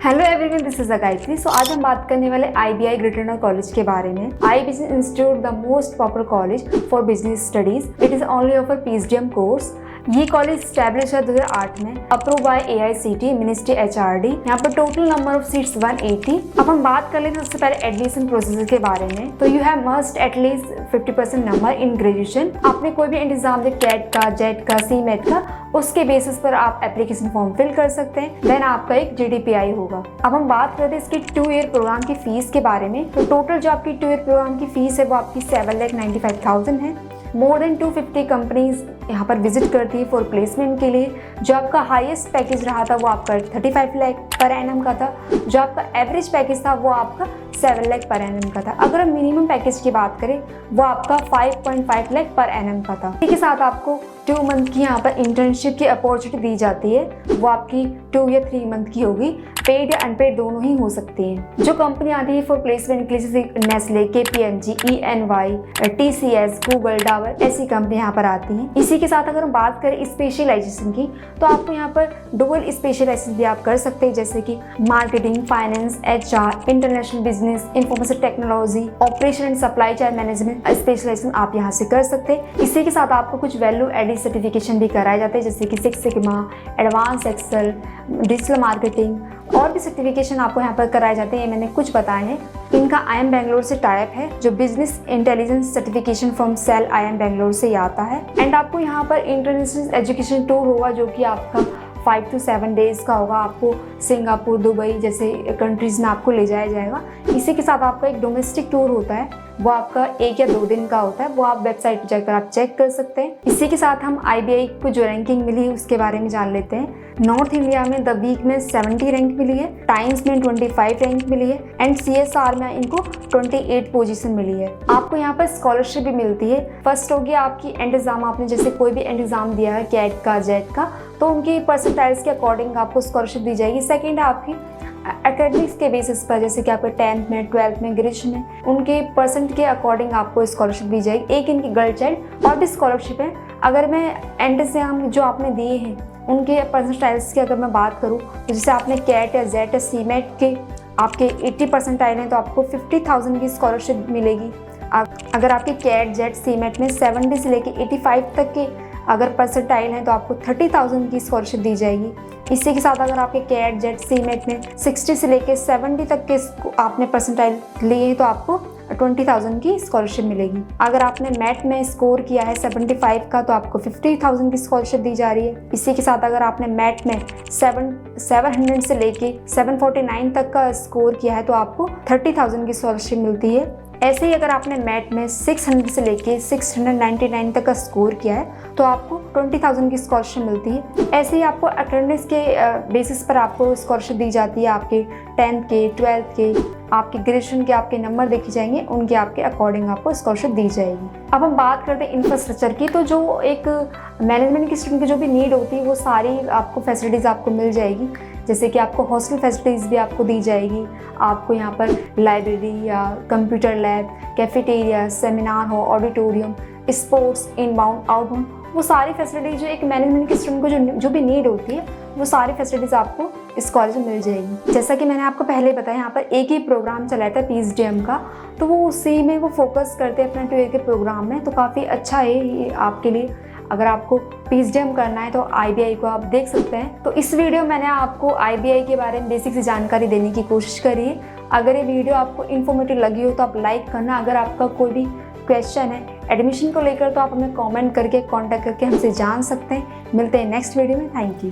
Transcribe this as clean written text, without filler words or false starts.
Hello everyone, this is Gayatri. So आज हम बात करने वाले IBI ग्रेटर नोएडा कॉलेज के बारे में। I business institute, the most popular college for business studies. It is only offer PhD course. ये कॉलेज स्टैब्लिश है 2008 में, approve by AICTE ministry HRD। यहाँ पर टोटल नंबर ऑफ सीट्स 180। अब हम बात कर लेते हैं सबसे पहले एडमिशन प्रोसेस के बारे में। तो you have must at least 50% number in graduation. आपने कोई भी इंतजाम दे, कैट का, जेट का, CMAT का, उसके बेसिस पर आप एप्लीकेशन फॉर्म फिल कर सकते हैं। देन आपका एक GDPI होगा। अब हम बात करते हैं इसकी 2 ईयर प्रोग्राम की फीस के बारे में। तो टोटल जो आपकी 2 ईयर प्रोग्राम की फीस है वो आपकी 7,95,000 है। मोर देन 250 कंपनीज यहाँ पर विजिट करती है फॉर प्लेसमेंट के लिए। जो आपका हाईएस्ट पैकेज रहा था वो आपका 35 लाख पर एनम का था। जो आपका एवरेज पैकेज था वो आपका 7 लाख पर एनम का था। अगर हम मिनिमम पैकेज की बात करें वो आपका 5.5 लाख पर एनम का था। इसी के साथ आपको 2 मंथ की यहाँ पर इंटर्नशिप की अपॉर्चुनिटी दी जाती है। वो आपकी 2 या 3 मंथ की होगी। पेड या अनपेड दोनों ही हो सकती हैं। जो कंपनी आती है फॉर प्लेसमेंट के लिए, जैसे Nestle, KPMG, ENY, TCS, Google, Dabur, ऐसी कंपनी यहाँ पर आती हैं। इसी के साथ अगर हम बात करें स्पेशलाइजेशन की, तो आपको यहाँ पर डबल स्पेशलाइजेशन भी आप कर सकते हैं, जैसे कि marketing, finance, HR, international business, information technology, operation and supply chain management specialisation आप यहाँ से कर सकते हैं। इसी के साथ आपको कुछ वैल्यू एडिड सर्टिफिकेशन भी कराए जाते हैं, जैसे कि 6 sigma, advance Excel, digital marketing और भी सर्टिफिकेशन आपको यहाँ पर कराए जाते हैं। ये मैंने कुछ बताए हैं। इनका IIM बैंगलोर से टाइप है। जो business intelligence certification from cell IIM Bangalore से आता है। एंड आपको यहाँ पर इंटरनेशनल एजुकेशन टूर होगा, जो कि आपका 5 to 7 डेज का होगा। आपको सिंगापुर, दुबई जैसे कंट्रीज में आपको ले जाया जाएगा। इसी के साथ आपका एक डोमेस्टिक टूर होता है, वो आपका 1 या 2 दिन का होता है। वो आप वेबसाइट पर जाकर आप चेक कर सकते हैं। इसी के साथ हम IBI को जो रैंकिंग मिली है उसके बारे में जान लेते हैं। नॉर्थ इंडिया में द वीक में 70 रैंक मिली है, टाइम्स में 25 रैंक मिली है एंड CSR में इनको 28 पोजीशन मिली है। आपको यहाँ पर स्कॉलरशिप भी मिलती है। फर्स्ट होगी आपकी एग्जाम, आपने जैसे कोई भी एग्जाम दिया है, कैट का, जेट का, तो उनकी परसेंटाइज के अकॉर्डिंग आपको स्कॉलरशिप दी जाएगी। सेकेंड आपकी एकेडमिक्स के बेसिस पर, जैसे कि आपके 10th में, 12th में, ग्रेजुएशन में, उनके परसेंट के अकॉर्डिंग आपको स्कॉलरशिप दी जाएगी। एक इनकी गर्ल चाइल्ड और भी स्कॉलरशिप है। अगर मैं एंड से हम जो आपने दिए हैं उनके परसेंटाइल्स की अगर मैं बात करूँ, तो जैसे आपने कैट या जेट या CMAT के आपके 80 परसेंटाइल हैं तो आपको 50,000 की स्कॉलरशिप मिलेगी। अगर आपके कैट, जेट, CMAT में 70 से लेके 85 तक के अगर परसेंटाइल हैं तो आपको 30,000 की स्कॉलरशिप दी जाएगी। इसी के साथ अगर आपके कैट, जेट, CMAT में 60 से लेके 70 तक के आपने परसेंटाइल लिए तो आपको 20,000 की स्कॉलरशिप मिलेगी। अगर आपने मैट में स्कोर किया है 75 का तो आपको 50,000 की स्कॉलरशिप दी जा रही है। इसी के साथ अगर आपने मैट में 700 से लेके 749 तक का स्कोर किया है तो आपको 30,000 की स्कॉलरशिप मिलती है। ऐसे ही अगर आपने मैट में 600 से लेके 699 तक का स्कोर किया है तो आपको 20,000 की स्कॉलरशिप मिलती है। ऐसे ही आपको अटेंडेंस के बेसिस पर आपको स्कॉलरशिप दी जाती है। आपके 10th के, 12th के, आपके ग्रेजुएशन के आपके नंबर देखे जाएंगे, उनके आपके अकॉर्डिंग आपको स्कॉलरशिप दी जाएगी। अब हम बात करते हैं इंफ्रास्ट्रक्चर की। तो जो एक मैनेजमेंट की स्टूडेंट की जो भी नीड होती है वो सारी आपको फैसिलिटीज़ आपको मिल जाएगी। जैसे कि आपको हॉस्टल फैसिलिटीज़ भी आपको दी जाएगी। आपको यहाँ पर लाइब्रेरी या computer lab, cafeteria, seminar hall, auditorium, sports, inbound, outbound, वो सारी फैसिलिटीज़ जो एक मैनेजमेंट के स्टूडेंट को जो भी नीड होती है वो सारी फैसिलिटीज़ आपको इस कॉलेज में मिल जाएगी। जैसा कि मैंने आपको पहले बताया, यहाँ पर एक ही प्रोग्राम चलाता है PhDM का, तो वो उसी में वो फोकस करते हैं अपने 2 ईयर के प्रोग्राम में। तो काफ़ी अच्छा है ये आपके लिए। अगर आपको PhDM करना है तो IBI को आप देख सकते हैं। तो इस वीडियो में मैंने आपको IBI के बारे में बेसिक सी जानकारी देने की कोशिश करी है। अगर ये वीडियो आपको इन्फॉर्मेटिव लगी हो तो आप लाइक करना। अगर आपका कोई भी क्वेश्चन है एडमिशन को लेकर तो आप हमें कमेंट करके, कांटेक्ट करके हमसे जान सकते हैं। मिलते हैं नेक्स्ट वीडियो में। Thank you.